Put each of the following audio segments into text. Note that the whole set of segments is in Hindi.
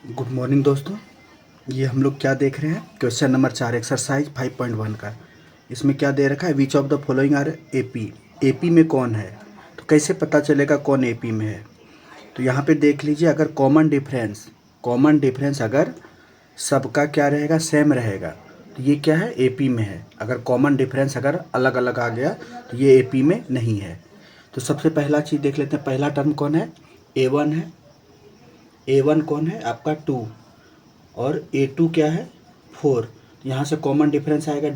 गुड मॉर्निंग दोस्तों। ये हम लोग क्या देख रहे हैं, क्वेश्चन नंबर 4 एक्सरसाइज 5.1 का। इसमें क्या दे रखा है, which of the following are AP. AP में कौन है, तो कैसे पता चलेगा कौन एपी में है। तो यहाँ पे देख लीजिए, अगर कॉमन डिफरेंस अगर सबका क्या रहेगा, सेम रहेगा, तो ये क्या है, एपी में है। अगर कॉमन डिफरेंस अगर अलग अलग आ गया तो ये एपी में नहीं है। तो सबसे पहला चीज़ देख लेते हैं, पहला टर्म कौन है, ए1 है। ए1 कौन है आपका 2, और A2 क्या है 4। यहाँ से कॉमन डिफरेंस आएगा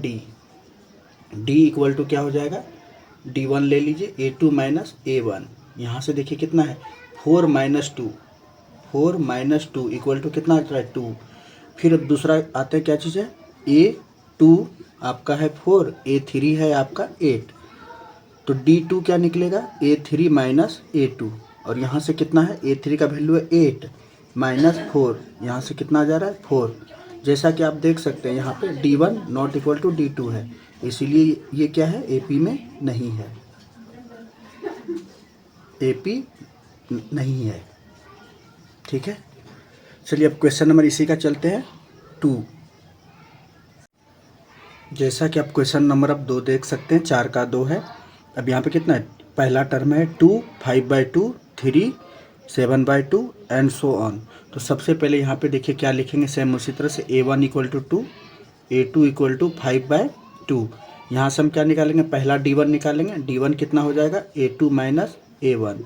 डी इक्वल टू क्या हो जाएगा, D1 ले लीजिए, A2 माइनस A1। यहाँ से देखिए कितना है, 4 - 2 इक्वल टू कितना आता है 2। फिर अब दूसरा आता है क्या चीज़ है, A2 आपका है 4, A3 है आपका 8। तो D2 क्या निकलेगा, A3 माइनस A2। और यहाँ से कितना है, A3 का वैल्यू है 8 माइनस 4, यहाँ से कितना आ जा रहा है 4। जैसा कि आप देख सकते हैं यहाँ पे D1 not equal to D2 है, इसीलिए ये क्या है, AP में नहीं है, AP नहीं है। ठीक है, चलिए अब क्वेश्चन नंबर इसी का चलते हैं 2। जैसा कि आप क्वेश्चन नंबर अब 2 देख सकते हैं, 4 का 2 है। अब यहाँ पे कितना है, पहला टर्म है 2, 5/2, 3, 7/2 एंड सो ऑन। तो सबसे पहले यहाँ पे देखिए क्या लिखेंगे, सेम उसी तरह से A1 equal to 2, A2 equal to 5/2। यहाँ से हम क्या निकालेंगे, पहला D1 निकालेंगे, D1 कितना हो जाएगा, A2 माइनस A1।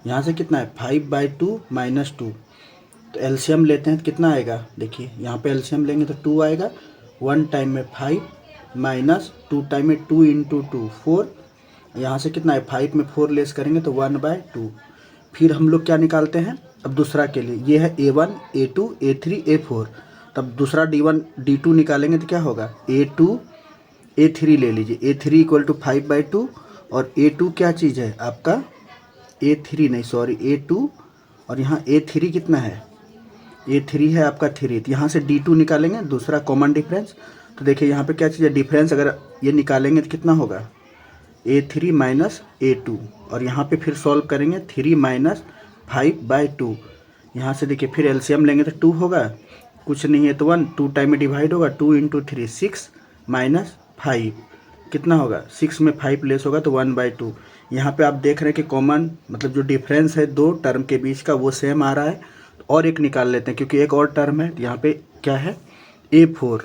यहाँ से कितना है 5/2 माइनस 2। तो एलसीएम लेते हैं तो कितना आएगा, देखिए यहाँ पे एलसीएम लेंगे तो 2 आएगा। 1 टाइम में 5 माइनस 2 टाइम में 2 इंटू 2 4। यहाँ से कितना है, 5 में 4 लेस करेंगे तो 1/2। फिर हम लोग क्या निकालते हैं, अब दूसरा के लिए ये है A1 A2 A3 A4। तब दूसरा D1 D2 निकालेंगे तो क्या होगा, A2 A3 ले लीजिए, A3 इक्वल टू 5/2। और A2 क्या चीज़ है आपका, A3 नहीं सॉरी A2। और यहाँ A3 कितना है, A3 है आपका 3। तो यहाँ से D2 निकालेंगे, दूसरा कॉमन डिफरेंस। तो देखिए यहाँ पे क्या चीज़ है, डिफरेंस अगर ये निकालेंगे तो कितना होगा, A3 माइनस A2। और यहाँ पे फिर सॉल्व करेंगे, 3 माइनस 5/2। यहाँ से देखिए फिर एलसीएम लेंगे तो 2 होगा, कुछ नहीं है तो 1, 2 टाइम में डिवाइड होगा, 2 इंटू 3 6 माइनस 5 कितना होगा, 6 में 5 लेस होगा तो 1/2। यहाँ पे आप देख रहे हैं कि कॉमन मतलब जो डिफरेंस है दो टर्म के बीच का वो सेम आ रहा है। और एक निकाल लेते हैं क्योंकि एक और टर्म है, तो यहाँ पे क्या है, A4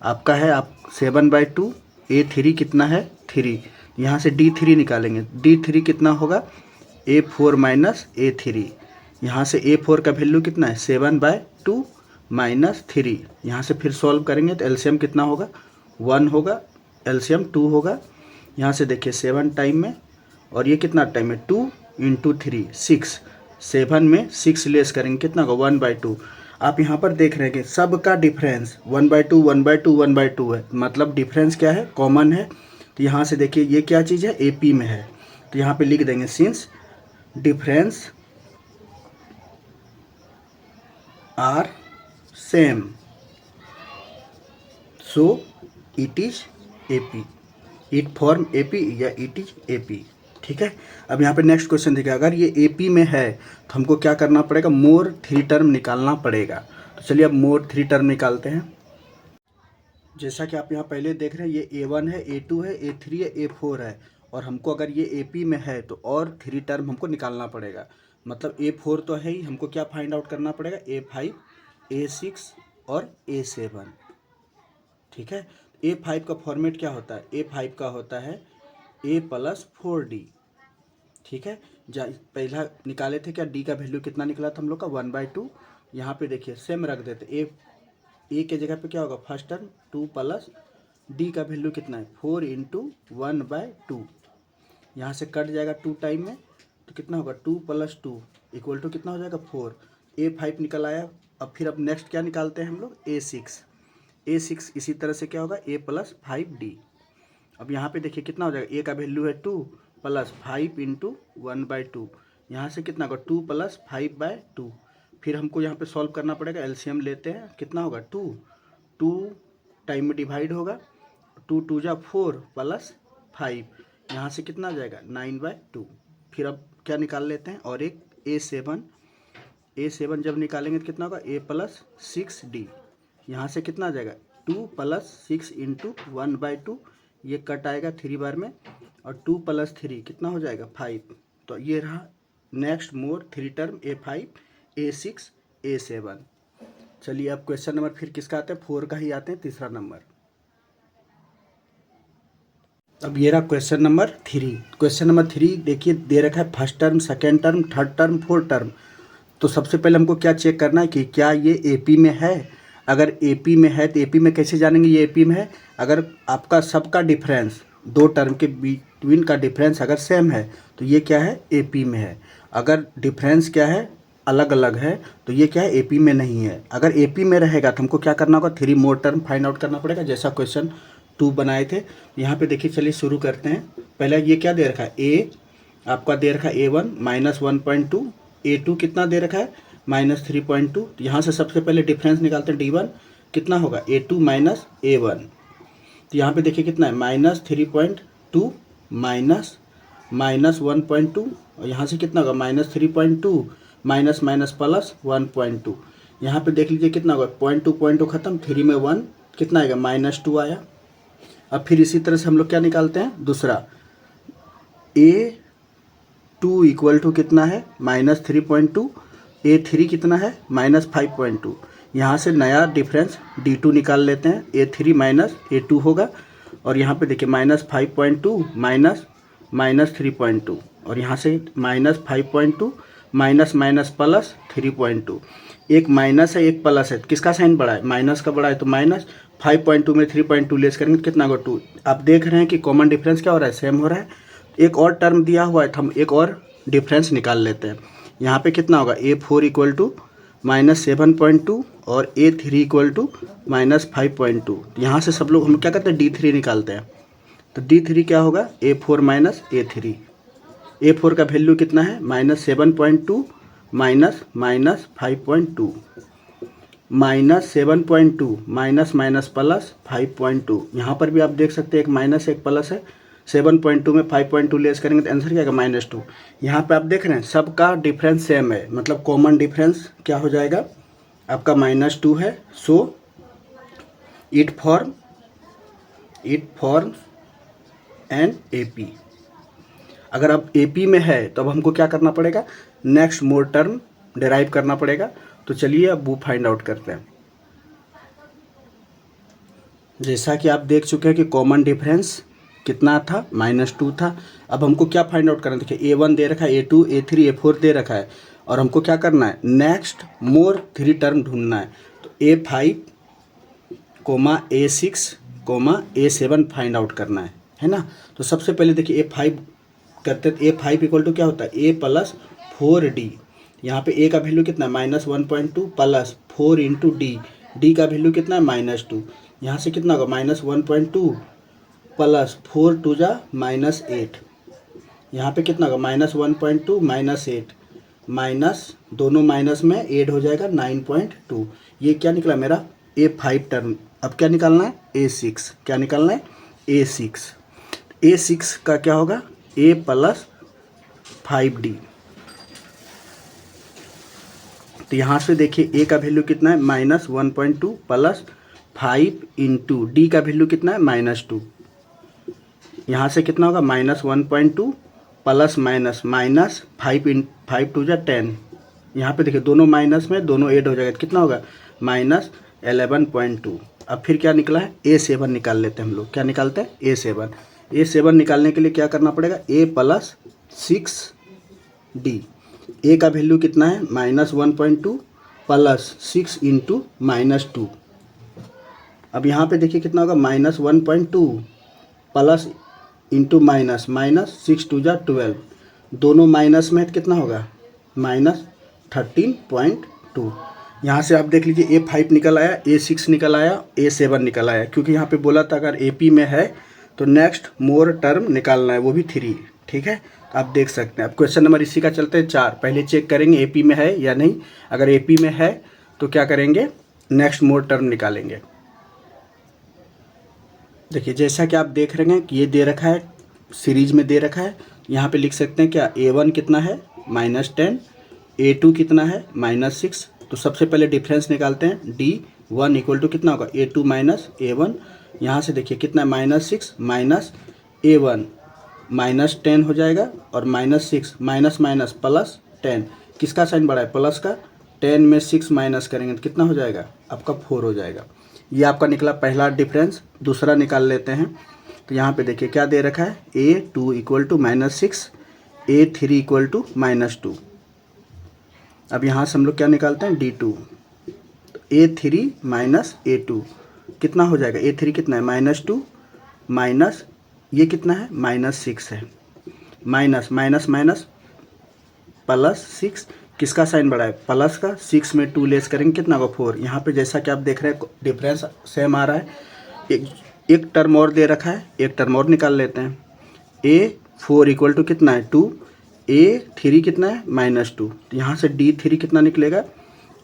आपका है आप 7/2, A3 कितना है 3। यहाँ से D3 निकालेंगे, D3 कितना होगा, A4 माइनस A3। यहाँ से A4 का वैल्यू कितना है 7/2 माइनस 3। यहाँ से फिर सॉल्व करेंगे तो एलसीएम कितना होगा 1 होगा, एलसीएम 2 होगा। यहाँ से देखिए 7 टाइम में, और ये कितना टाइम है 2 इंटू 3 6, 7 में 6 लेस करेंगे कितना होगा 1/2। आप यहाँ पर देख रहे हैं कि सबका डिफरेंस 1/2 1/2 1/2 है, मतलब डिफरेंस क्या है, कॉमन है। तो यहाँ से देखिए ये क्या चीज़ है, AP में है। तो यहाँ पे लिख देंगे since difference are same so it is AP, it form AP या इट इज AP। ठीक है, अब यहाँ पे नेक्स्ट क्वेश्चन देखिए, अगर ये AP में है तो हमको क्या करना पड़ेगा, मोर 3 टर्म निकालना पड़ेगा। तो चलिए अब मोर 3 टर्म निकालते हैं। जैसा कि आप यहाँ पहले देख रहे हैं, ये A1 है, A2 है, A3 है, A4 है। और हमको अगर ये AP में है तो और 3 टर्म हमको निकालना पड़ेगा। मतलब A4 तो है ही, हमको क्या फाइंड आउट करना पड़ेगा, A5 A6 और A7। ठीक है, A5 का फॉर्मेट क्या होता है, A5 का होता है A+4D। ठीक है, पहला निकाले थे क्या, D का वैल्यू कितना निकला था हम लोग का 1/2। यहाँ पे देखिए सेम रख देते, ए के जगह पे क्या होगा, फर्स्ट टर्म 2 प्लस D का वैल्यू कितना है 4 इंटू 1/2। यहाँ से कट जाएगा 2 टाइम में, तो कितना होगा 2 + 2 इक्वल टू कितना हो जाएगा 4। A5 निकल आया। अब फिर अब नेक्स्ट क्या निकालते हैं हम लोग, A6 इसी तरह से क्या होगा A+5D। अब यहाँ पे देखिए कितना हो जाएगा, A का वैल्यू है 2 + 5 इंटू 1/2। यहाँ से कितना होगा 2 + 5/2। फिर हमको यहाँ पे सॉल्व करना पड़ेगा, एलसीएम लेते हैं कितना होगा 2 टाइम में डिवाइड होगा, 2 2 जा 4 + 5। यहाँ से कितना आ जाएगा 9/2। फिर अब क्या निकाल लेते हैं, और एक A7 A7 जब निकालेंगे तो कितना होगा A प्लस 6D। यहाँ से कितना आ जाएगा 2 प्लस 6 इंटू 1/2, ये कट आएगा 3 बार में, और 2 प्लस 3 कितना हो जाएगा 5। तो ये रहा नेक्स्ट मोर 3 टर्म A5 A6 A7। चलिए अब क्वेश्चन नंबर फिर किसका आते हैं, 4 का ही आते हैं, तीसरा नंबर। अब ये रहा क्वेश्चन नंबर 3। क्वेश्चन नंबर 3 देखिए दे रखा है first term, second term, third term, fourth term. तो सबसे पहले हमको क्या चेक करना है कि क्या ये एपी में है। अगर एपी में है तो एपी में कैसे जानेंगे ये एपी में है, अगर आपका सबका डिफरेंस दो टर्म के बिटवीन का डिफरेंस अगर सेम है तो ये क्या है एपी में है। अगर डिफरेंस क्या है अलग अलग है तो ये क्या है एपी में नहीं है। अगर एपी में रहेगा तो हमको क्या करना होगा 3 मोर टर्म फाइंड आउट करना पड़ेगा, जैसा क्वेश्चन 2 बनाए थे। यहाँ पे देखिए चलिए शुरू करते हैं। पहले ये क्या दे रखा है ए आपका दे रखा है A1 -1.2, A2 कितना दे रखा है -3.2। तो यहाँ से सबसे पहले डिफरेंस निकालते हैं D1 कितना होगा A2 माइनस A1। तो यहाँ पे देखिए कितना है -3.2 माइनस 1.2, और यहाँ से कितना होगा -3.2 माइनस माइनस प्लस 1.2। यहाँ पे देख लीजिए कितना होगा 0.2 खत्म, 3 में 1 कितना आएगा -2 आया। अब फिर इसी तरह से हम लोग क्या निकालते हैं दूसरा A2 इक्वल टू कितना है -3.2, A3 कितना है -5.2। यहाँ से नया डिफरेंस D2 निकाल लेते हैं, A3 माइनस A2 होगा, और यहाँ पे देखिए -5.2 माइनस 3.2, और यहाँ से -5.2 माइनस माइनस प्लस 3.2। एक माइनस है एक प्लस है, किसका साइन बड़ा है माइनस का बड़ा है, तो माइनस 5.2 में 3.2 लेस करेंगे तो कितना होगा 2। आप देख रहे हैं कि कॉमन डिफरेंस क्या हो रहा है सेम हो रहा है। एक और टर्म दिया हुआ है तो हम एक और डिफरेंस निकाल लेते हैं। यहाँ पे कितना होगा A4 इक्वल टू -7.2 और A3 इक्वल टू -5.2। यहाँ से सब लोग हम क्या करते हैं D3 निकालते हैं। तो D3 क्या होगा A4 माइनस A3। A4 का वैल्यू कितना है -7.2 माइनस 5.2, -7.2 माइनस माइनस प्लस 5.2। यहाँ पर भी आप देख सकते हैं एक माइनस एक प्लस है, 7.2 में 5.2 लेस करेंगे तो आंसर क्या आएगा -2। यहाँ पे आप देख रहे हैं सबका डिफरेंस सेम है, मतलब कॉमन डिफरेंस क्या हो जाएगा आपका -2 है। So it form an AP. अगर अब एपी में है तो अब हमको क्या करना पड़ेगा नेक्स्ट मोर टर्म डिराइव करना पड़ेगा। तो चलिए अब वो फाइंड आउट करते हैं। जैसा कि आप देख चुके हैं कि कॉमन डिफरेंस कितना था -2 था। अब हमको क्या फाइंड आउट करना है, देखिए A1 दे रखा है, A2 A3 A4 दे रखा है, और हमको क्या करना है नेक्स्ट मोर 3 टर्म ढूंढना है। तो A5, A6, A7 find out करना है ना। तो सबसे पहले देखिए A5 करते हैं। A5 इक्वल टू क्या होता है A प्लस 4D। यहाँ पे A का वैल्यू कितना है -1.2 प्लस 4 इंटू D का वैल्यू कितना है -2। यहाँ से कितना होगा -1.2 प्लस 4 टू जा -8। यहाँ पे कितना होगा -1.2 -8 माइनस दोनों माइनस में ऐड हो जाएगा 9.2। ये क्या निकला मेरा A5 टर्म। अब क्या निकालना है A6, क्या निकालना है A6 का क्या होगा A प्लस 5D। तो यहाँ से देखिए A का वैल्यू कितना है -1.2 प्लस 5 इंटू D का वैल्यू कितना है -2। यहाँ से कितना होगा -1.2 प्लस माइनस 5 टू जा 10। यहाँ पे देखिए दोनों माइनस में दोनों ऐड हो जाएगा तो कितना होगा -11.2। अब फिर क्या निकला है A7 निकाल लेते हैं हम लोग। क्या निकालते हैं A7 निकालने के लिए क्या करना पड़ेगा A प्लस 6D। A का वैल्यू कितना है -1.2 प्लस 6 इंटू -2। अब यहाँ पे देखिए कितना होगा -1.2 प्लस इंटू माइनस 6 टू जा 12। दोनों माइनस में कितना होगा -13.2। यहाँ से आप देख लीजिए A5 निकल आया, A6 निकल आया, A7 निकल आया, क्योंकि यहाँ पे बोला था अगर AP में है तो नेक्स्ट मोर टर्म निकालना है, वो भी 3। ठीक है, आप देख सकते हैं। अब क्वेश्चन नंबर इसी का चलते हैं 4। पहले चेक करेंगे AP में है या नहीं। अगर AP में है तो क्या करेंगे नेक्स्ट मोर टर्म निकालेंगे। देखिए जैसा कि आप देख रहे हैं कि ये दे रखा है सीरीज में दे रखा है। यहाँ पे लिख सकते हैं क्या A1 कितना है -10 A2 कितना है -6, तो सबसे पहले डिफरेंस निकालते हैं। D1 इक्वल टू कितना होगा A2 माइनस A1। यहाँ से देखिए कितना है -6 माइनस A1 -10 हो जाएगा, और -6 माइनस माइनस प्लस 10, किसका साइन बढ़ा है प्लस का, 10 में 6 माइनस करेंगे तो कितना हो जाएगा आपका 4 हो जाएगा। ये आपका निकला पहला डिफरेंस। दूसरा निकाल लेते हैं। तो यहाँ पे देखिए क्या दे रखा है, A2 equal to -6, A3 equal to -2। अब यहाँ से हम लोग क्या निकालते हैं D2, A3 माइनस A2 कितना हो जाएगा, A3 कितना है -2 माइनस ये कितना है -6 है, माइनस माइनस माइनस +6, किसका साइन बढ़ा है प्लस का, 6 में 2 लेस करेंगे कितना होगा 4। यहाँ पे जैसा कि आप देख रहे हैं डिफरेंस सेम आ रहा है। एक टर्म और दे रखा है, एक टर्म और निकाल लेते हैं। A4 इक्वल टू कितना है 2, A3 कितना है -2, तो यहाँ से D3 कितना निकलेगा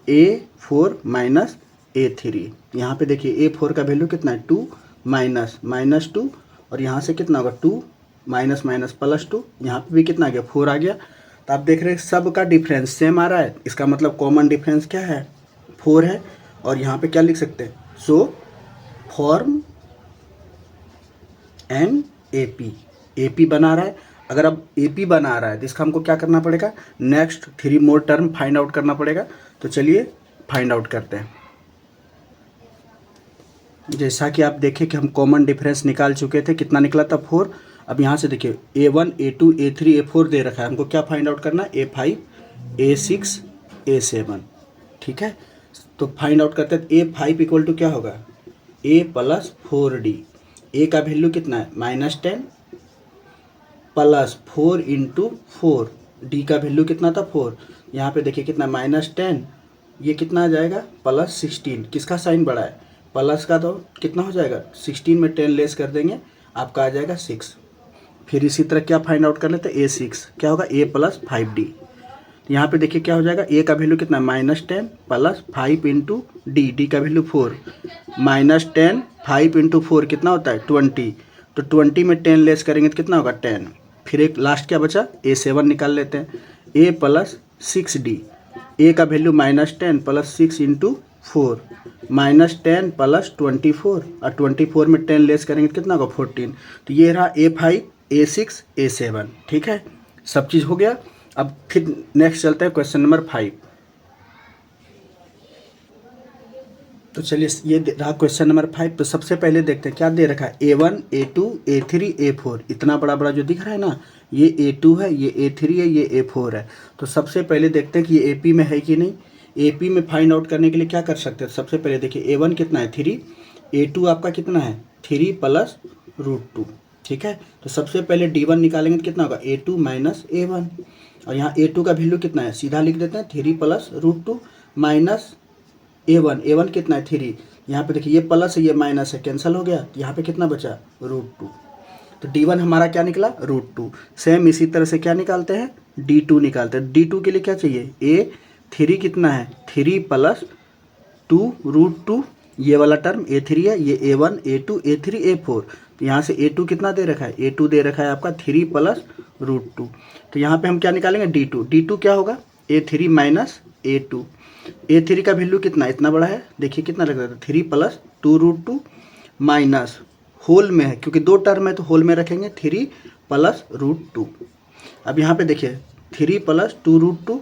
A4 माइनस A3। यहाँ पे देखिए A4 का वैल्यू कितना है 2 माइनस -2, और यहाँ से कितना होगा 2 माइनस माइनस +2, यहाँ पे भी कितना आ गया 4 आ गया। तो आप देख रहे हैं सब का डिफरेंस सेम आ रहा है, इसका मतलब कॉमन डिफरेंस क्या है 4 है। और यहाँ पे क्या लिख सकते हैं, सो फॉर्म एन AP बना रहा है। अगर अब AP बना रहा है तो इसका हमको क्या करना पड़ेगा, नेक्स्ट 3 मोर टर्म फाइंड आउट करना पड़ेगा। तो चलिए फाइंड आउट करते हैं। जैसा कि आप देखें कि हम कॉमन डिफरेंस निकाल चुके थे, कितना निकला था 4। अब यहाँ से देखिए A1 A2 A3 A4 दे रखा है, हमको क्या फाइंड आउट करना है A5 A6 A7, ठीक है। तो फाइंड आउट करते हैं। A5 इक्वल टू क्या होगा A प्लस 4D। A का वैल्यू कितना है -10 प्लस 4 इंटू 4, D का वैल्यू कितना था 4। यहाँ पे देखिए कितना -10, ये कितना आ जाएगा +16, किसका साइन बढ़ा है प्लस का, तो कितना हो जाएगा 16 में 10 लेस कर देंगे आपका आ जाएगा 6। फिर इसी तरह क्या फाइंड आउट कर लेते हैं A6 क्या होगा A प्लस 5D। यहाँ पे देखिए क्या हो जाएगा A का वैल्यू कितना -10 प्लस 5 इंटू D का वैल्यू 4, -10 5 इंटू 4 कितना होता है 20, तो 20 में 10 लेस करेंगे तो कितना होगा 10। फिर एक लास्ट क्या बचा A7 निकाल लेते हैं। A प्लस 6D, A का वैल्यू -10 प्लस 6 इंटू 4, -10 प्लस 24, और 24 में 10 लेस करेंगे तो कितना होगा 14। तो ये रहा A5 A6 A7, ठीक है, सब चीज़ हो गया। अब फिर नेक्स्ट चलते हैं क्वेश्चन नंबर 5। तो चलिए ये रहा क्वेश्चन नंबर 5। तो सबसे पहले देखते हैं क्या दे रखा है A1 A2 A3 A4, इतना बड़ा बड़ा जो दिख रहा है ना, ये A2 है, ये A3 है, ये A4 है। तो सबसे पहले देखते हैं कि ये AP में है कि नहीं। AP में फाइंड आउट करने के लिए क्या कर सकते हैं, सबसे पहले देखिए A1 कितना है 3, A2 आपका कितना है 3 प्लस √2, ठीक है। तो सबसे पहले D1 निकालेंगे तो कितना होगा A2 माइनस A1, और यहाँ A2 का वैल्यू कितना है सीधा लिख देते हैं 3 प्लस √2 माइनस A1 कितना है 3, यहाँ पे देखिए ये प्लस है ये माइनस है, कैंसिल हो गया, यहाँ पे कितना बचा √2। तो D1 हमारा क्या निकला √2। सेम इसी तरह से क्या निकालते हैं D2 निकालते हैं। D2 के लिए क्या चाहिए A3 कितना है 3 प्लस 2 √2, ये वाला टर्म A3 है, ये A1 A2 A3 A4। तो यहाँ से A2 कितना दे रखा है A2 दे रखा है आपका 3 प्लस √2। तो यहाँ पे हम क्या निकालेंगे D2 क्या होगा A3 माइनस A2। A3 का वैल्यू कितना इतना बड़ा है, देखिए कितना लग रहा है 3 प्लस 2 √2 माइनस होल में है, क्योंकि दो टर्म है तो होल में रखेंगे 3 प्लस √2। अब यहाँ पे देखिए 3 प्लस 2 √2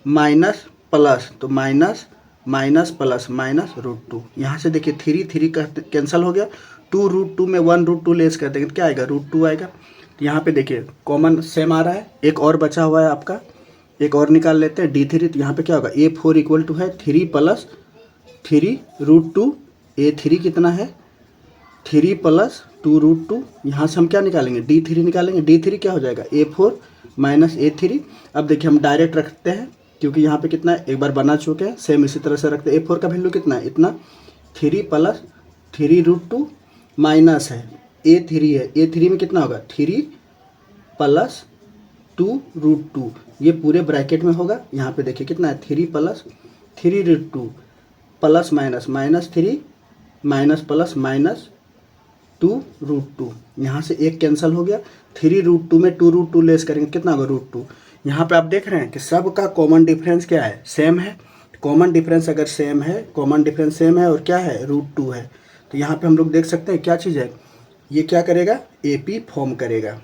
माइनस प्लस, तो माइनस माइनस प्लस माइनस √2। यहाँ से देखिए 3 का कैंसिल हो गया, 2 √2 में 1 √2 लेस कर देंगे तो क्या आएगा √2 आएगा। तो यहाँ पे देखिए कॉमन सेम आ रहा है। एक और बचा हुआ है आपका, एक और निकाल लेते हैं D3। तो यहाँ पे क्या होगा A4 इक्वल टू है 3 प्लस 3 √2, A3 कितना है 3 प्लस 2 √2। यहाँ से हम क्या निकालेंगे D3 निकालेंगे। D3 क्या हो जाएगा A4 माइनस A3। अब देखिए हम डायरेक्ट रखते हैं क्योंकि यहाँ पे कितना है एक बार बना चुके हैं, सेम इसी तरह से रखते हैं। A4 का वैल्यू कितना है इतना, 3 प्लस 3 √2 माइनस है A3 है, A3 में कितना होगा 3 प्लस 2 √2, ये पूरे ब्रैकेट में होगा। यहाँ पे देखिए कितना है 3 plus 3 √2 plus minus minus 3 minus plus minus 2 √2। यहाँ से एक कैंसिल हो गया, 3 √2 में 2 √2 लेस करेंगे कितना होगा √2। यहाँ पे आप देख रहे हैं कि सब का कॉमन डिफरेंस क्या है, सेम है। कॉमन डिफरेंस अगर सेम है, कॉमन डिफरेंस सेम है और क्या है, √2 है, तो यहाँ पे हम लोग देख सकते हैं क्या चीज़ है, ये क्या करेगा, AP फॉर्म करेगा।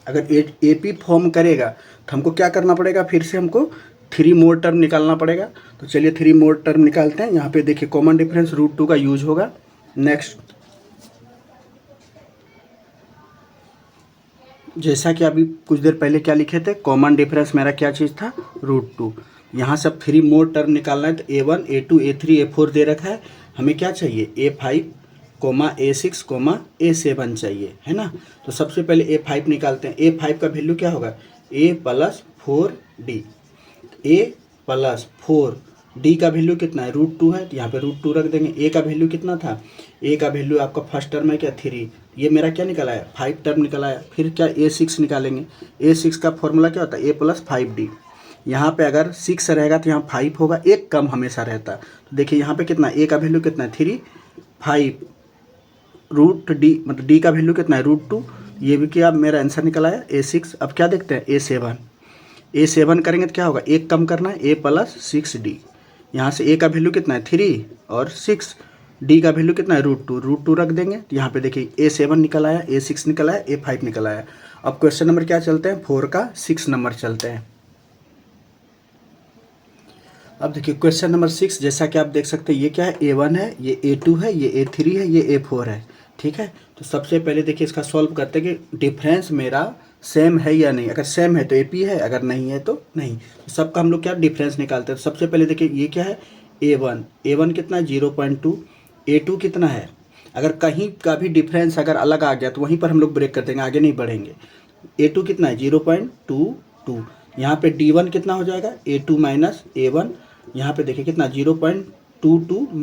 अगर AP फॉर्म करेगा तो हमको क्या करना पड़ेगा, फिर से हमको 3 मोर टर्म निकालना पड़ेगा। तो चलिए 3 मोर टर्म निकालते हैं। यहाँ पे देखिए कॉमन डिफरेंस √2 का यूज होगा। नेक्स्ट, जैसा कि अभी कुछ देर पहले क्या लिखे थे, कॉमन डिफरेंस मेरा क्या चीज़ था, √2। यहाँ से अब 3 मोर टर्म निकालना है, तो A1 A2 A3 A4 दे रखा है। हमें क्या चाहिए, A5 A6 A7 चाहिए, है ना। तो सबसे पहले A5 निकालते हैं। A5 का वैल्यू क्या होगा, A + 4D। A + 4D का वैल्यू कितना है, √2 है, तो यहाँ पे √2 रख देंगे। A का वैल्यू कितना था, A का वैल्यू आपका फर्स्ट टर्म है क्या, 3। ये मेरा क्या निकला है, 5 टर्म निकला है। फिर क्या, A6 निकालेंगे। A6 का फॉर्मूला क्या होता है, A + 5D। यहाँ पे अगर 6 रहेगा तो यहाँ 5 होगा, एक कम हमेशा रहता। तो देखिए यहाँ पे कितना, A का वैल्यू कितना है, 3, 5 √D, मतलब D का वैल्यू कितना है, √2। ये भी क्या मेरा आंसर निकला है, A6। अब क्या देखते हैं, A7 करेंगे तो क्या होगा, एक कम करना है, A + 6D। यहाँ से A का वैल्यू कितना है, 3 और 6, D का वैल्यू कितना है, √2 रख देंगे। तो यहाँ पे देखिए A7 निकल आया, A6 निकल आया, A5 निकल आया। अब क्वेश्चन नंबर क्या चलते हैं, 4 का 6 नंबर चलते हैं। अब देखिए क्वेश्चन नंबर 6, जैसा कि आप देख सकते हैं ये क्या है, A1 है, ये A2 है, ये A3 है, ये A4 है, ठीक है। तो सबसे पहले देखिए इसका सॉल्व करते हैं कि डिफरेंस मेरा सेम है या नहीं। अगर सेम है तो AP है, अगर नहीं है तो नहीं। तो सबका हम लोग क्या डिफरेंस निकालते हैं। सबसे पहले देखिए ये क्या है, A1 कितना है, 0.2। A2 कितना है, अगर कहीं का भी डिफरेंस अगर अलग आ गया तो वहीं पर हम लोग ब्रेक कर देंगे, आगे नहीं बढ़ेंगे। A2 कितना है, 0.22। यहाँ पे D1 कितना हो जाएगा, A2 - A1। यहाँ पे देखिए कितना, 0.22 -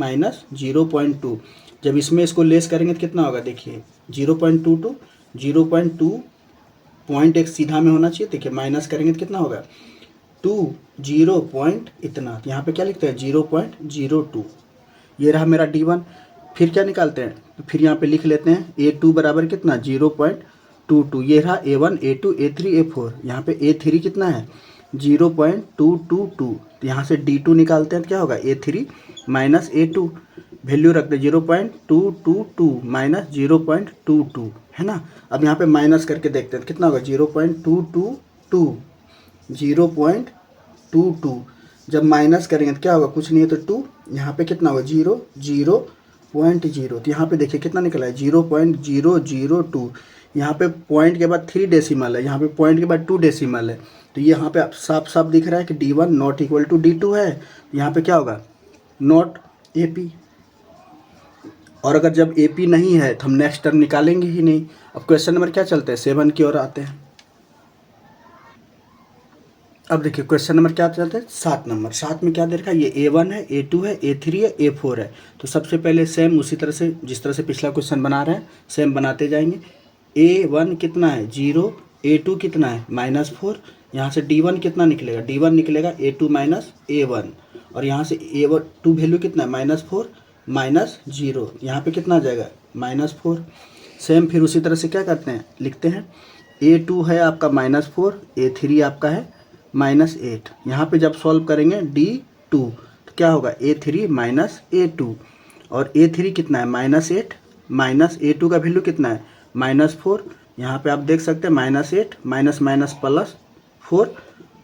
0.2। जब इसमें इसको लेस करेंगे तो कितना होगा, देखिए 0.22, 0.2 पॉइंट एक सीधा में होना चाहिए। देखिए माइनस करेंगे तो कितना होगा, 2 0 पॉइंट इतना। तो यहाँ पे क्या लिखते हैं, 0.02। ये रहा मेरा D1। फिर क्या निकालते हैं, तो फिर यहाँ पे लिख लेते हैं A2 बराबर कितना, 0.22। ये रहा A1 A2 A3 A4। यहाँ पे A3 कितना है, 0.222। तो यहाँ से D2 निकालते हैं तो क्या होगा, A3 - A2। वैल्यू रखते हैं 0.222 - 0.22, है ना। अब यहाँ पे माइनस करके देखते हैं तो कितना होगा, 0.222, 0.22। जब माइनस करेंगे तो क्या होगा, कुछ नहीं है तो 2। यहाँ पे कितना होगा, 0.0। तो यहाँ पे देखिए कितना निकला है, 0.002। यहाँ पे पॉइंट के बाद 3 डेसिमल है, यहाँ पे पॉइंट के बाद 2 डेसिमल है। तो यहाँ पे साफ साफ दिख रहा है कि D1 ≠ D2 है। यहाँ पे क्या होगा, नॉट AP। और अगर जब AP नहीं है तो हम नेक्स्ट टर्म निकालेंगे ही नहीं। अब क्वेश्चन नंबर क्या चलते हैं, 7 की ओर आते हैं। अब देखिए क्वेश्चन नंबर क्या चलते हैं, 7 नंबर। 7 में क्या दे रखा है, ये A1 है, A2 है, A3 है, A4 है। तो सबसे पहले सेम उसी तरह से जिस तरह से पिछला क्वेश्चन बना रहे हैं सेम बनाते जाएंगे। A1 कितना है, 0, A2 कितना है, -4। यहाँ से D1 कितना निकलेगा, D1 निकलेगा A2 - A1। और यहाँ से A2 वैल्यू कितना है, -4 - 0। यहाँ पे कितना आ जाएगा, -4। सेम फिर उसी तरह से क्या करते हैं, लिखते हैं A2 है आपका -4, A3 आपका है -8। यहाँ पे जब सॉल्व करेंगे D2 तो क्या होगा, A3 - A2। और A3 कितना है, -8 - A2 का वैल्यू कितना है, -4। यहाँ पे आप देख सकते हैं -8 +4।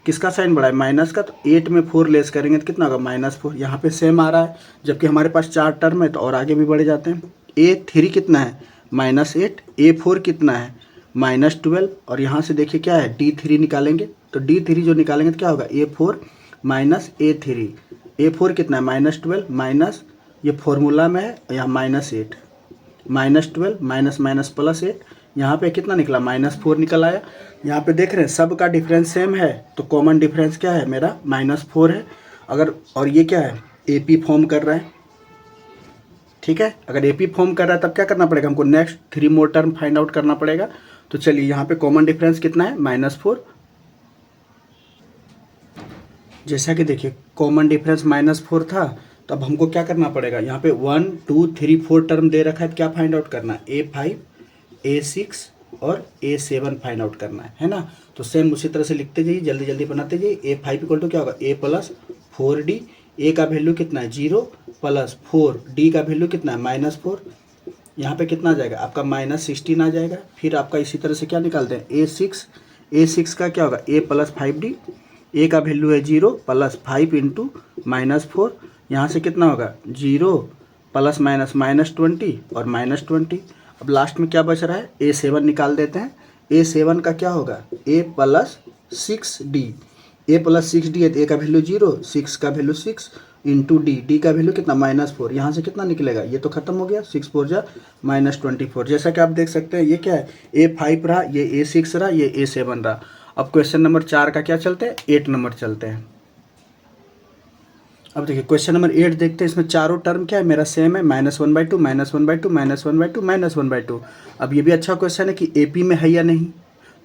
किसका साइन बढ़ा है, माइनस का। तो 8 में 4 लेस करेंगे तो कितना होगा, -4। यहाँ पे सेम आ रहा है, जबकि हमारे पास 4 टर्म है तो और आगे भी बढ़े जाते हैं। A3 कितना है, -8। A4 कितना है, -12। और यहाँ से देखिए क्या है, D3 निकालेंगे। तो D3 जो निकालेंगे तो क्या होगा, A4 - A3। A4 कितना है, -12 माइनस, ये फॉर्मूला में है, यहाँ -8, -12 माइनस +8। यहाँ पे कितना निकला, -4 निकल आया। यहाँ पे देख रहे हैं सब का डिफरेंस सेम है, तो कॉमन डिफरेंस क्या है मेरा, -4 है। अगर, और ये क्या है, AP फॉर्म कर रहा है, ठीक है। अगर AP फॉर्म कर रहा है तब क्या करना पड़ेगा हमको, नेक्स्ट 3 मोर टर्म फाइंड आउट करना पड़ेगा। तो चलिए यहाँ पे कॉमन डिफरेंस कितना है, -4। जैसा कि देखिए कॉमन डिफरेंस -4 था, तो अब हमको क्या करना पड़ेगा, यहाँ पे 1 2 3 4 टर्म दे रखा है, तो क्या फाइंड आउट करना है, A5 A6 और A7 फाइंड आउट करना है ना। तो सेम उसी तरह से लिखते जाइए, जल्दी जल्दी बनाते जाइए। A5 इक्वल टू क्या होगा, A प्लस 4D। A का वैल्यू कितना है 0 प्लस 4, D का वैल्यू कितना है -4। यहाँ पे कितना आ जाएगा आपका -16 आ जाएगा। फिर आपका इसी तरह से क्या निकालते हैं A6 का क्या होगा A प्लस 5D। A का वैल्यू है 0 प्लस 5 इंटू -4। यहाँ से कितना होगा 0 प्लस माइनस -20 और -20। अब लास्ट में क्या बच रहा है A7 निकाल देते हैं। A7 का क्या होगा A plus 6D। A plus 6D है तो A का वैल्यू 0, 6 का वैल्यू 6 इंटू D का वैल्यू कितना -4। यहाँ से कितना निकलेगा, ये तो खत्म हो गया, 6 4 जा -24। जैसा कि आप देख सकते हैं ये क्या है A5 रहा, ये A6 रहा, ये A7 रहा। अब क्वेश्चन नंबर 4 का क्या चलते हैं 8 नंबर चलते हैं। अब देखिए क्वेश्चन नंबर 8 देखते हैं। इसमें चारों टर्म क्या है मेरा सेम है, -1/2 -1/2 -1/2 -1/2। अब ये भी अच्छा क्वेश्चन है कि AP में है या नहीं,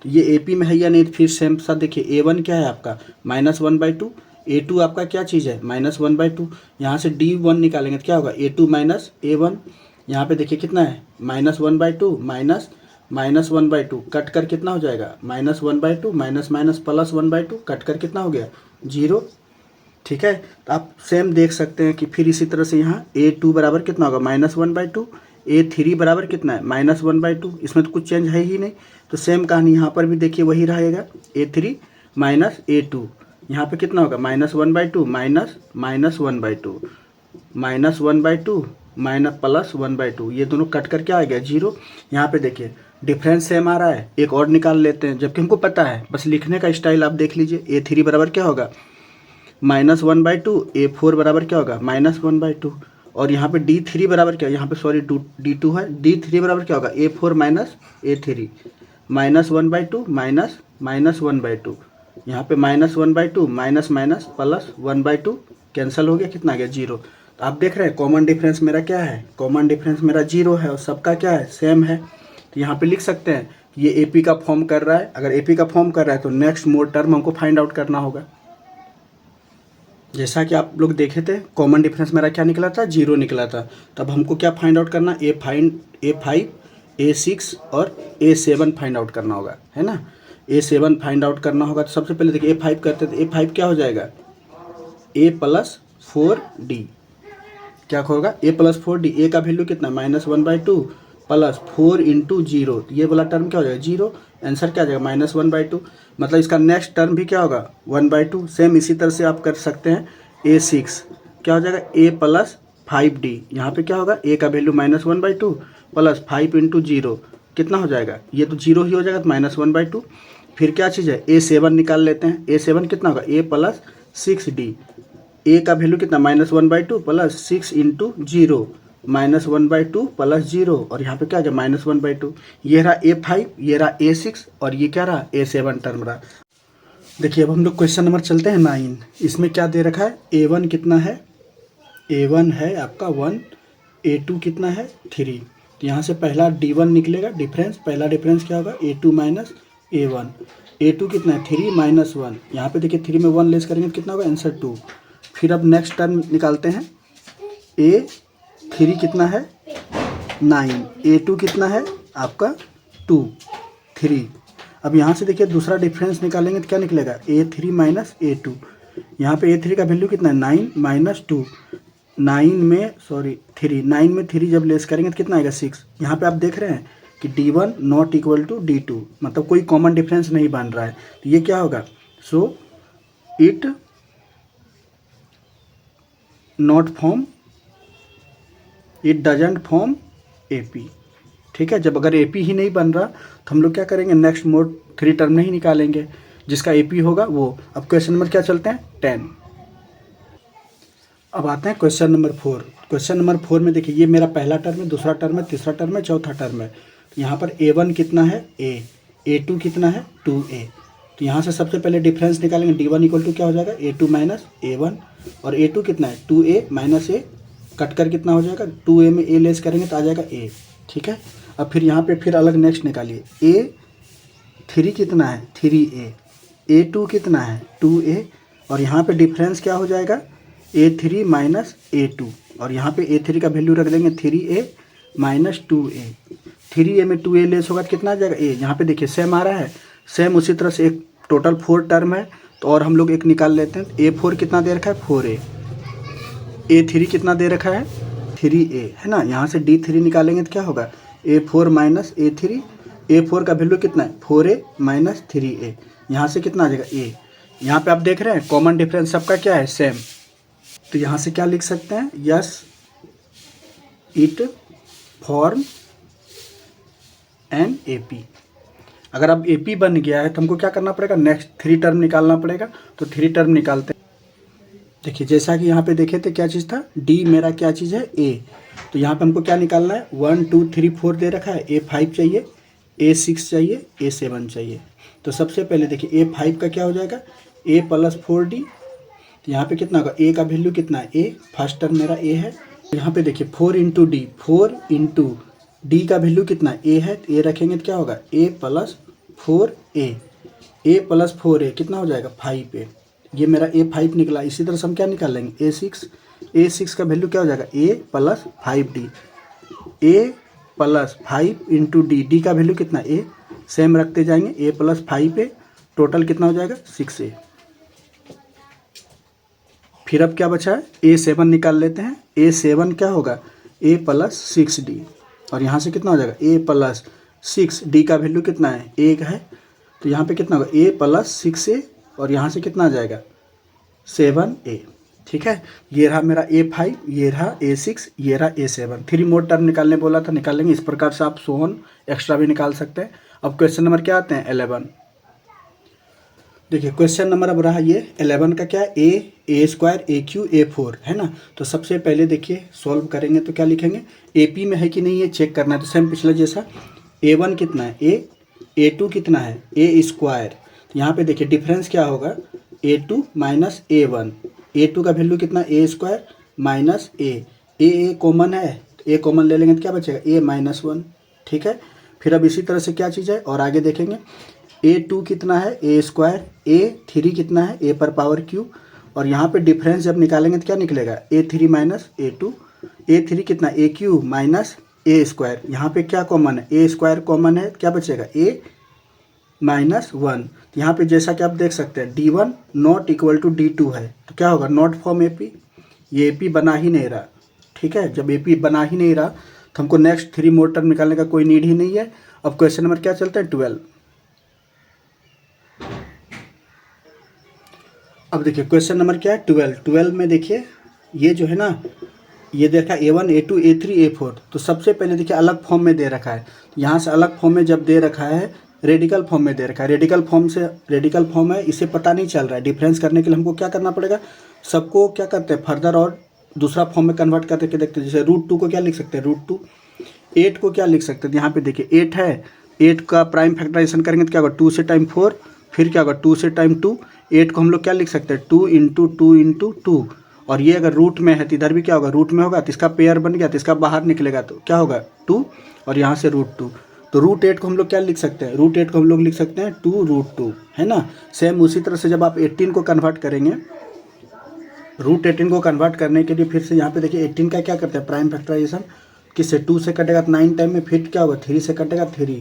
तो ये AP में है या नहीं, तो फिर सेम साथ देखिए A1 क्या है आपका -1/2, A2 आपका क्या चीज़ है -1/2। यहाँ से D1 निकालेंगे तो क्या होगा A2 माइनस A1। यहाँ पे देखिए कितना है -1/2 -1/2 कट कर कितना हो जाएगा -1/2 माइनस प्लस 1/2 कट कर कितना हो गया 0। ठीक है, तो आप सेम देख सकते हैं कि फिर इसी तरह से यहाँ A2 बराबर कितना होगा -1/2, A3 बराबर कितना है -1/2। इसमें तो कुछ चेंज है ही नहीं, तो सेम कहानी यहाँ पर भी देखिए वही रहेगा A3 माइनस A2। यहाँ पे कितना होगा -1/2 माइनस -1/2 -1/2 माइनस प्लस 1/2। ये दोनों कट कर क्या आ गया 0। यहाँ पे देखिए डिफरेंस सेम आ रहा है, एक और निकाल लेते हैं जबकि हमको पता है, बस लिखने का स्टाइल आप देख लीजिए। A3 बराबर क्या होगा -1/2, A4 बराबर क्या होगा -1/2। और यहाँ पे D3 बराबर क्या, यहाँ पे सॉरी D2 है, D3 बराबर क्या होगा A4 माइनस A3 -1/2 माइनस -1/2। यहाँ पे -1/2 माइनस माइनस प्लस 1/2 कैंसिल हो गया, कितना आ गया 0। तो आप देख रहे हैं कॉमन डिफरेंस मेरा क्या है, कॉमन डिफरेंस मेरा 0 है और सबका क्या है सेम है। तो यहाँ पे लिख सकते हैं ये AP का फॉर्म कर रहा है। अगर AP का फॉर्म कर रहा है तो नेक्स्ट मोड टर्म हमको फाइंड आउट करना होगा। जैसा कि आप लोग देखे थे कॉमन डिफरेंस मेरा क्या निकला था 0 निकला था। तब हमको क्या फाइंड आउट करना A5 A6 और A7 फाइंड आउट करना होगा, है ना। A7 फाइंड आउट करना होगा तो सबसे पहले देखिए A5 करते हैं, तो A5 क्या हो जाएगा A प्लस 4D। क्या होगा A प्लस 4D। A का वैल्यू कितना -1/2 प्लस 4 इंटू 0, ये वाला टर्म क्या हो जाएगा 0। आंसर क्या आ जाएगा -1/2। मतलब इसका नेक्स्ट टर्म भी क्या होगा 1/2। सेम इसी तरह से आप कर सकते हैं A6 क्या हो जाएगा A प्लस 5D। यहाँ पे क्या होगा A का वैल्यू -1/2 प्लस 5 इंटू 0 कितना हो जाएगा, ये तो 0 ही हो जाएगा तो -1/2। फिर क्या चीज़ है A7 निकाल लेते हैं। A7 कितना होगा A प्लस 6D। A का वैल्यू कितना -1/2 प्लस 6 इंटू 0 -1/2 प्लस 0 और यहाँ पे क्या आ गया -1/2। ये रहा A5, ये रहा A6 और ये क्या रहा A7 टर्म रहा। देखिए अब हम लोग क्वेश्चन नंबर चलते हैं 9। इसमें क्या दे रखा है A1 कितना है, A1 है आपका 1, A2 कितना है 3। तो यहाँ से पहला D1 निकलेगा डिफरेंस। पहला डिफरेंस क्या होगा A2 माइनस A1। A2 कितना है 3 माइनस 1। यहाँ पे देखिए 3 में 1 लेस करेंगे तो कितना होगा आंसर 2। फिर अब नेक्स्ट टर्म निकालते हैं A3 कितना है 9, A2 कितना है आपका 2 3। अब यहाँ से देखिए दूसरा डिफरेंस निकालेंगे तो क्या निकलेगा A3 माइनस A2। यहाँ पे A3 का वैल्यू कितना है 9 माइनस 2। 9 में 3 जब लेस करेंगे तो कितना आएगा 6। यहाँ पे आप देख रहे हैं कि D1 not equal to D2, मतलब कोई कॉमन डिफरेंस नहीं बन रहा है। तो ये क्या होगा so it not form, it doesn't form AP। ठीक है, जब अगर AP ही नहीं बन रहा तो हम लोग क्या करेंगे नेक्स्ट मोड 3 टर्म नहीं निकालेंगे, जिसका AP होगा वो। अब क्वेश्चन नंबर क्या चलते हैं 10। अब आते हैं क्वेश्चन नंबर 4। क्वेश्चन नंबर 4 में देखिए ये मेरा पहला टर्म है, दूसरा टर्म है, तीसरा टर्म है, चौथा टर्म है। तो यहाँ पर A1 कितना है A, A2 कितना है 2A। तो यहाँ से सबसे पहले डिफरेंस निकालेंगे D1 इक्वल टू क्या हो जाएगा A2 माइनस A1 और A2 कितना है 2A माइनस A कट कर कितना हो जाएगा 2A में A लेस करेंगे तो आ जाएगा A। ठीक है, अब फिर यहाँ पे फिर अलग नेक्स्ट निकालिए A3 कितना है 3A, A2 कितना है 2A और यहाँ पे डिफरेंस क्या हो जाएगा A3 माइनस A2 और यहाँ पे A3 का वैल्यू रख देंगे 3A माइनस 2A। 3a में 2a लेस होगा तो कितना आ जाएगा a। यहाँ पे देखिए सेम आ रहा है, सेम उसी तरह से एक टोटल 4 टर्म है तो और हम लोग एक निकाल लेते हैं। a4 कितना दे रखा है 4a, a3 कितना दे रखा है 3a, है ना। यहाँ से d3 निकालेंगे तो क्या होगा a4 माइनस a3, a4 का वैल्यू कितना है 4a माइनस 3a, यहाँ से कितना आ जाएगा a। यहाँ पे आप देख रहे हैं कॉमन डिफरेंस सबका क्या है सेम, तो यहाँ से क्या लिख सकते हैं yes it form an AP। अगर अब AP बन गया है तो हमको क्या करना पड़ेगा नेक्स्ट 3 टर्म निकालना पड़ेगा, तो 3 टर्म निकालते हैं। देखिए जैसा कि यहाँ पे देखे थे क्या चीज़ था D मेरा क्या चीज़ है A, तो यहाँ पे हमको क्या निकालना है 1 2 3 4 दे रखा है, A5 चाहिए, A6 चाहिए, A7 चाहिए। तो सबसे पहले देखिए A5 का क्या हो जाएगा A प्लस 4D, तो यहाँ पे कितना होगा A का वैल्यू कितना है A, फर्स्ट टर्म मेरा A है। यहाँ पे देखिए 4 इंटू डी, 4 इंटू डी का वैल्यू कितना A है, तो A रखेंगे तो क्या होगा A plus 4A, A plus 4A कितना हो जाएगा 5A, ये मेरा A5 निकला। इसी तरह से हम क्या निकाल लेंगे A6, A6 का वैल्यू क्या हो जाएगा A plus 5D, A plus 5 into D, D का वैल्यू कितना A, सेम रखते जाएंगे A प्लस 5A, टोटल कितना हो जाएगा 6A। फिर अब क्या बचा है A7 निकाल लेते हैं, A7 क्या होगा A प्लस 6D, और यहाँ से कितना हो जाएगा A प्लस 6D का वैल्यू कितना है 1 है, तो यहाँ पे कितना होगा A प्लस 6A, और यहाँ से कितना आ जाएगा 7A। ठीक है, ये रहा मेरा A5, ये रहा A6, ये रहा A7। 3 मोर टर्म निकालने बोला था, निकालेंगे। इस प्रकार से आप सोन एक्स्ट्रा भी निकाल सकते हैं। अब क्वेश्चन नंबर क्या आते हैं 11। देखिए क्वेश्चन नंबर अब रहा ये 11 का क्या है A स्क्वायर AQ A4, है ना। तो सबसे पहले देखिए सॉल्व करेंगे तो क्या लिखेंगे AP में है कि नहीं ये चेक करना है। तो सेम पिछला जैसा A1 कितना है A, A2 कितना है A स्क्वायर, यहाँ पे देखिए डिफरेंस क्या होगा A2 माइनस A1, A2 का वैल्यू कितना A square minus A common है, A कॉमन ले लेंगे तो क्या बचेगा A माइनस 1। ठीक है, फिर अब इसी तरह से क्या चीज़ है और आगे देखेंगे A2 कितना है A स्क्वायर, A3 कितना है A पर पावर Q, और यहाँ पे डिफरेंस जब निकालेंगे तो क्या निकलेगा A3 माइनस A2, A3 कितना AQ माइनस A स्क्वायर, यहाँ पे क्या कॉमन है A स्क्वायर कॉमन है, क्या बचेगा A माइनस 1। यहाँ पे जैसा कि आप देख सकते हैं D1 not equal to D2 है, तो क्या होगा नॉट फॉर्म AP, ये AP बना ही नहीं रहा। ठीक है, जब AP बना ही नहीं रहा तो हमको नेक्स्ट 3 मोर टर्म निकालने का कोई नीड ही नहीं है। अब क्वेश्चन नंबर क्या चलता है 12। अब देखिए क्वेश्चन नंबर क्या है 12 में देखिए ये जो है ना ये देखा A1 A2 A3 A4, तो सबसे पहले देखिए अलग फॉर्म में दे रखा है। यहाँ से अलग फॉर्म में जब दे रखा है रेडिकल फॉर्म में दे रखा है, रेडिकल फॉर्म है, इसे पता नहीं चल रहा है। डिफरेंस करने के लिए हमको क्या करना पड़ेगा, सबको क्या करते हैं फर्दर और दूसरा फॉर्म में कन्वर्ट करके देखते हैं। जैसे √2 को क्या लिख सकते हैं √2, 8 को क्या लिख सकते हैं, यहाँ पे देखिए 8 है, 8 का प्राइम फैक्टराइजेशन करेंगे तो क्या होगा 2 से टाइम 4, फिर क्या होगा 2 से टाइम 2, 8 को हम लोग क्या लिख सकते हैं 2 इंटू 2 इंटू 2, और ये अगर रूट में है तो इधर भी क्या होगा रूट में होगा, तो इसका पेयर बन गया, तो इसका बाहर निकलेगा तो क्या होगा 2, और यहाँ से √2, तो √8 को हम लोग क्या लिख सकते हैं √8 को हम लोग लिख सकते हैं 2√2, है ना। सेम उसी तरह से जब आप 18 को कन्वर्ट करेंगे, √18 को कन्वर्ट करने के लिए फिर से यहाँ पे देखिए 18 का क्या करते हैं प्राइम फैक्टराइजेशन, किससे 2 से कटेगा तो 9 टाइम में, फिर क्या होगा 3 से कटेगा 3,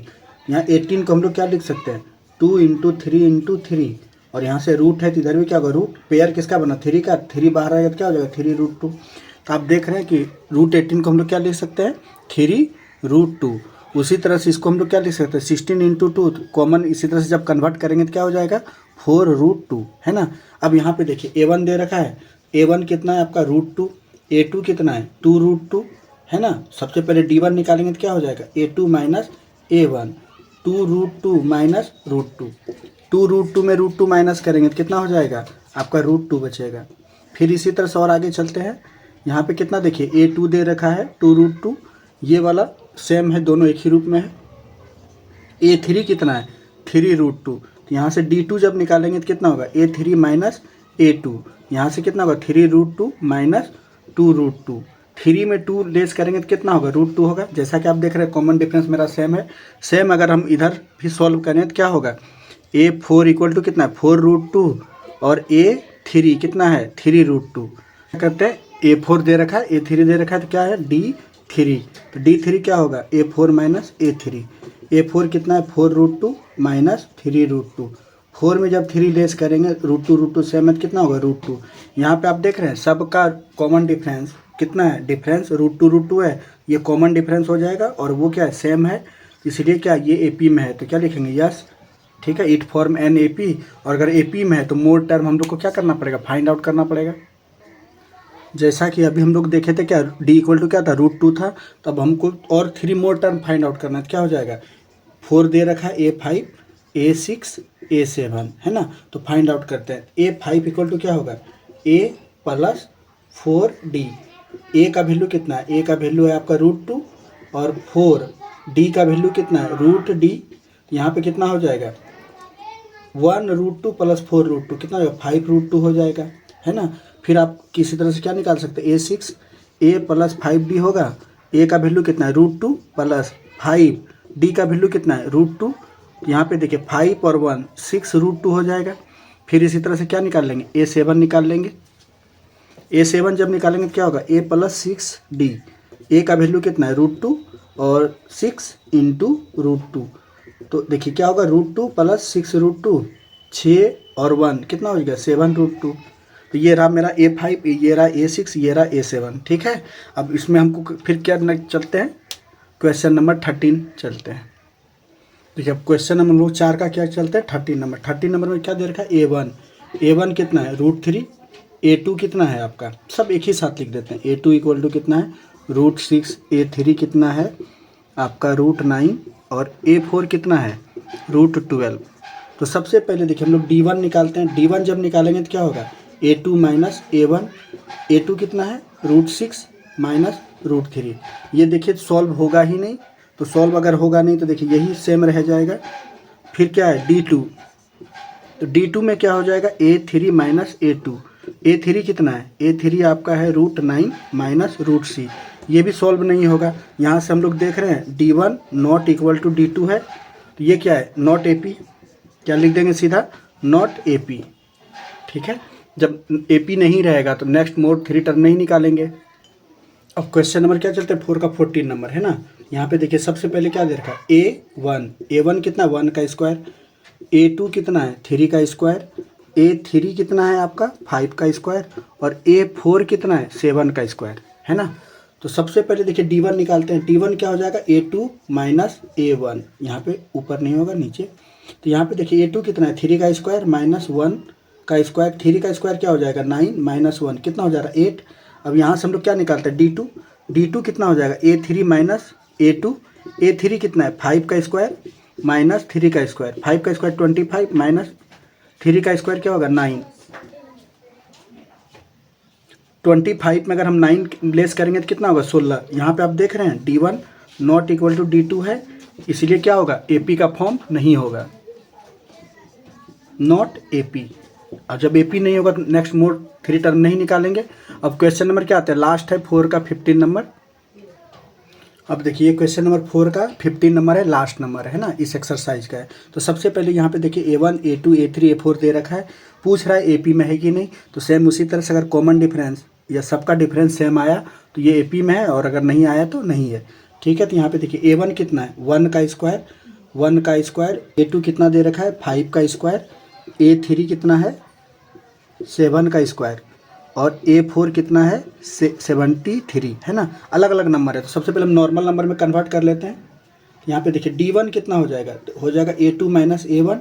यहाँ 18 को हम लोग क्या लिख सकते हैं 2 इंटू 3 इंटू 3, और यहाँ से रूट है तो इधर भी क्या होगा रूट, पेयर किसका बना 3 का, 3 बाहर आएगा तो क्या हो जाएगा 3√2। तो आप देख रहे हैं कि √18 को हम लोग क्या लिख सकते हैं 3√2। उसी तरह से इसको हम लोग क्या लिख सकते हैं 16 इंटू 2 कॉमन, इसी तरह से जब कन्वर्ट करेंगे तो क्या हो जाएगा 4√2, है ना। अब यहाँ पे देखिए A1 दे रखा है, A1 कितना है आपका √2, A2 कितना है 2√2, है ना। सबसे पहले D1 निकालेंगे तो क्या हो जाएगा A2 माइनस A1, 2√2 माइनस √2, 2√2 में √2 माइनस करेंगे तो कितना हो जाएगा आपका √2 बचेगा। फिर इसी तरह से और आगे चलते हैं, यहाँ पे कितना देखिए A2 दे रखा है 2√2, ये वाला सेम है, दोनों एक ही रूप में है। A3 कितना है 3√2, तो यहाँ से D2 जब निकालेंगे तो कितना होगा A3 माइनस A2, यहाँ से कितना होगा 3√2 माइनस 2√2, 3 में 2 लेस करेंगे तो कितना होगा √2 होगा। जैसा कि आप देख रहे हैं कॉमन डिफरेंस मेरा सेम है। सेम अगर हम इधर भी सॉल्व करें तो क्या होगा A4 इक्वल टू कितना है 4√2, और A3 कितना है 3√2। क्या करते हैं A4 दे रखा है A3 दे रखा है तो क्या है 3, तो D3 क्या होगा A4 माइनस A3। A4 कितना है 4√2 माइनस 3√2। 4 में जब 3 लेस करेंगे √2 सेम है, कितना होगा √2। यहाँ पे आप देख रहे हैं सबका कॉमन डिफरेंस कितना है, डिफरेंस √2 है, ये कॉमन डिफरेंस हो जाएगा और वो क्या है सेम है, इसलिए क्या ये AP में है, तो क्या लिखेंगे यस। ठीक है, इट फॉर्म एन AP, और अगर AP में है तो मोड टर्म हम लोग को क्या करना पड़ेगा, फाइंड आउट करना पड़ेगा। जैसा कि अभी हम लोग देखे थे क्या D इक्वल टू क्या था √2 था, तो अब हमको और 3 मोड टर्म फाइंड आउट करना है, तो क्या हो जाएगा 4 दे रखा है A5 A6 A7 है ना, तो फाइंड आउट करते हैं। A5 इक्वल टू क्या होगा A प्लस 4D। A का वैल्यू कितना है, A का वैल्यू है आपका √2 और 4D का वैल्यू कितना है √D। यहाँ पे कितना हो जाएगा 1√2 प्लस 4√2 कितना होगा 5√2 हो जाएगा है ना। फिर आप किसी तरह से क्या निकाल सकते हैं A6 A प्लस 5D होगा। A का वैल्यू कितना है √2 प्लस 5D का वैल्यू कितना है √2। यहाँ पे देखिए 5 और 1 6√2 हो जाएगा। फिर इसी तरह से क्या निकाल लेंगे A7 निकाल लेंगे। A7 जब निकालेंगे तो क्या होगा A प्लस 6D। A का वैल्यू कितना है √2 और 6 इंटू √2, तो देखिए क्या होगा √2 प्लस 6√2 6 और 1 कितना हो जाएगा 7√2। तो ये रहा मेरा A5, ये रहा A6, ये रहा A7। ठीक है, अब इसमें हमको फिर क्या चलते हैं क्वेश्चन नंबर 13 चलते हैं। देखिए अब क्वेश्चन नंबर लोग 4 का क्या चलते हैं 13 नंबर में क्या दे रखा है A1 कितना है √3। A2 कितना है आपका, सब एक ही साथ लिख देते हैं। A2 इक्वल टू कितना है √6। A3 कितना है आपका √9 और A4 कितना है √12। तो सबसे पहले देखिए हम लोग D1 निकालते हैं। D1 जब निकालेंगे तो क्या होगा A2 माइनस A1। A2 कितना है √6 माइनस √3। ये देखिए सॉल्व होगा ही नहीं, तो सॉल्व अगर होगा नहीं तो देखिए यही सेम रह जाएगा। फिर क्या है D2, तो D2 में क्या हो जाएगा A3 माइनस A2। A3 कितना है A3 आपका है √9 माइनस √C। ये भी सॉल्व नहीं होगा। यहाँ से हम लोग देख रहे हैं D1 not equal to D2 है, तो ये क्या है नॉट AP। क्या लिख देंगे सीधा नॉट AP। ठीक है, जब AP नहीं रहेगा तो नेक्स्ट मोड 3 टर्म नहीं निकालेंगे। अब क्वेश्चन नंबर क्या चलते हैं 4 का 14 नंबर है ना। यहाँ पे देखिए सबसे पहले क्या दे रखा है A1 कितना 1 का स्क्वायर। A2 कितना है 3 का स्क्वायर। A3 कितना है आपका 5 का स्क्वायर और A4 कितना है 7 का स्क्वायर है ना। तो सबसे पहले देखिए D1 निकालते हैं। D1 क्या हो जाएगा A2 माइनस A1, यहाँ पे ऊपर नहीं होगा नीचे। तो यहाँ पे देखिए A2 कितना है 3 का स्क्वायर माइनस 1 का स्क्वायर। 3 का स्क्वायर क्या हो जाएगा 9 माइनस 1 कितना हो जाएगा 8। अब यहाँ से हम लोग क्या निकालते हैं D2 कितना हो जाएगा A3 माइनस A2। A3 कितना है 5 का स्क्वायर माइनस 3 का स्क्वायर। 5 का स्क्वायर 25 माइनस 3 का स्क्वायर क्या होगा 9। 25 में अगर हम 9 लेस करेंगे तो कितना होगा 16। यहाँ पे आप देख रहे हैं D1 not equal to D2 है, इसलिए क्या होगा AP का फॉर्म नहीं होगा, नॉट AP। और जब AP नहीं होगा तो नेक्स्ट मोड 3 टर्म नहीं निकालेंगे। अब क्वेश्चन नंबर क्या आता है लास्ट है 4 का 15 नंबर। अब देखिए क्वेश्चन नंबर 4 का 15 नंबर है, लास्ट नंबर है ना, इस एक्सरसाइज का है। तो सबसे पहले यहाँ पे देखिए A1 A2 A3 A4 दे रखा है, पूछ रहा है AP में है कि नहीं। तो सेम उसी तरह से अगर कॉमन डिफरेंस या सबका डिफरेंस सेम आया तो ये AP में है, और अगर नहीं आया तो नहीं है। ठीक है, तो यहाँ पे देखिए A1 कितना है 1 का स्क्वायर। A2 कितना दे रखा है 5 का स्क्वायर। A3 कितना है 7 का स्क्वायर और A4 कितना है 73 है ना। अलग अलग नंबर है, तो सबसे पहले हम नॉर्मल नंबर में कन्वर्ट कर लेते हैं। यहाँ पे देखिए D1 कितना हो जाएगा, तो हो जाएगा A2 माइनस A1।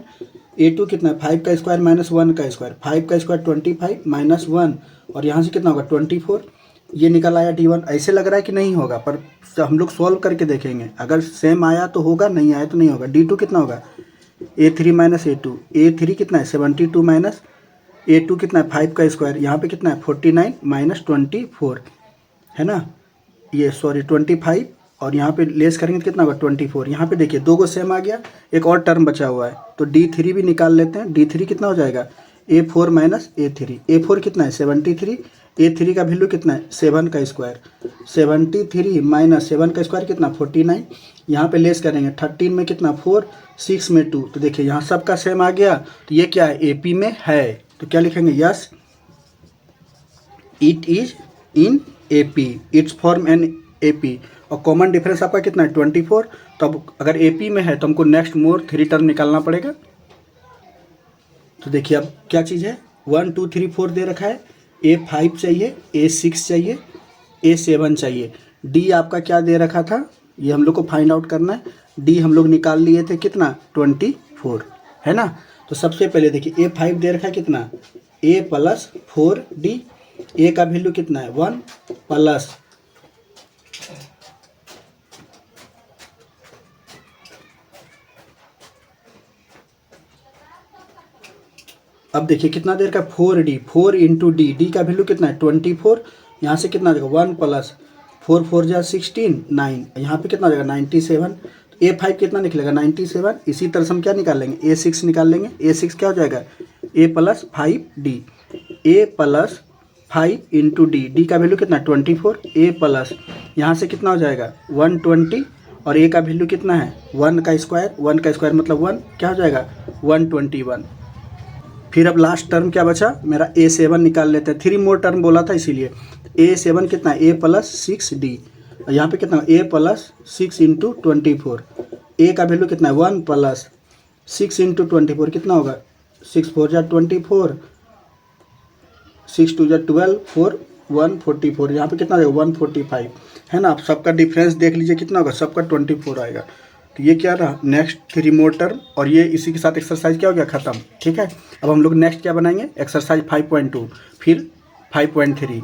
A2 कितना है 5 का स्क्वायर माइनस 1 का स्क्वायर। 5 का स्क्वायर 25 माइनस 1, और यहाँ से कितना होगा 24। ये निकल आया D1। ऐसे लग रहा है कि नहीं होगा, पर हम लोग सॉल्व करके देखेंगे, अगर सेम आया तो होगा, नहीं आया तो नहीं होगा। D2 कितना होगा A3 माइनस A2। A3 कितना है 72 माइनस A2 कितना है 5 का स्क्वायर। यहाँ पे कितना है 49 माइनस 24 है ना, ये सॉरी 25, और यहाँ पे लेस करेंगे तो कितना होगा 24। यहाँ पे देखिए 2 को सेम आ गया, एक और टर्म बचा हुआ है, तो D3 भी निकाल लेते हैं। D3 कितना हो जाएगा A4 माइनस A3। A4 कितना है 73। A3 का वैल्यू कितना है 7 का स्क्वायर। 73 माइनस 7 का स्क्वायर कितना 49। यहाँ पे लेस करेंगे 13 में कितना 4, 6 में 2, तो देखिए यहाँ सबका सेम आ गया, तो ये क्या है AP में है। तो क्या लिखेंगे yes it is in AP, it's form an AP। और कॉमन डिफरेंस आपका कितना है 24। तो अब अगर AP में है तो हमको नेक्स्ट मोर 3 टर्म निकालना पड़ेगा। तो देखिए अब क्या चीज़ है, 1 2 3 4 दे रखा है, A5 चाहिए, A6 चाहिए, A7 चाहिए। D आपका क्या दे रखा था, ये हम लोग को फाइंड आउट करना है। D हम लोग निकाल लिए थे कितना 24, है ना। तो सबसे पहले देखिए A5 दे रखा है कितना A प्लस 4D, A का वैल्यू कितना है 1 प्लस अब देखिए कितना देर का 4D, 4 इंटू डी, डी का वैल्यू कितना है 24। यहाँ से कितना आ जाएगा 1 प्लस 4 4 जा 16 9, यहाँ पे कितना आ जाएगा 97। तो A5 कितना निकलेगा 97। इसी तरह से हम क्या निकाल लेंगे A6 निकाल लेंगे। A6 क्या हो जाएगा A plus 5D, A plus 5 into D, D का वैल्यू कितना है 24, A प्लस यहाँ से कितना हो जाएगा 120 और A का वैल्यू कितना है 1 का स्क्वायर, 1 का स्क्वायर मतलब 1, क्या हो जाएगा 121। फिर अब लास्ट टर्म क्या बचा मेरा A7 निकाल लेते हैं, 3 मोर टर्म बोला था इसीलिए। A7 कितना है A प्लस 6D, और यहाँ पे कितना A प्लस 6 इंटू 24, A का वैल्यू कितना है 1 प्लस 6 इंटू 24 कितना होगा 6 4 जा 24, 6 2 जा 12, 4 144, यहाँ पे कितना आएगा 145, है ना। आप सबका डिफरेंस देख लीजिए कितना होगा, सबका 24 आएगा। तो ये क्या रहा नेक्स्ट 3 मोर टर्म, और ये इसी के साथ एक्सरसाइज क्या हो गया ख़त्म। ठीक है, अब हम लोग नेक्स्ट क्या बनाएंगे एक्सरसाइज 5.2 फिर 5.3।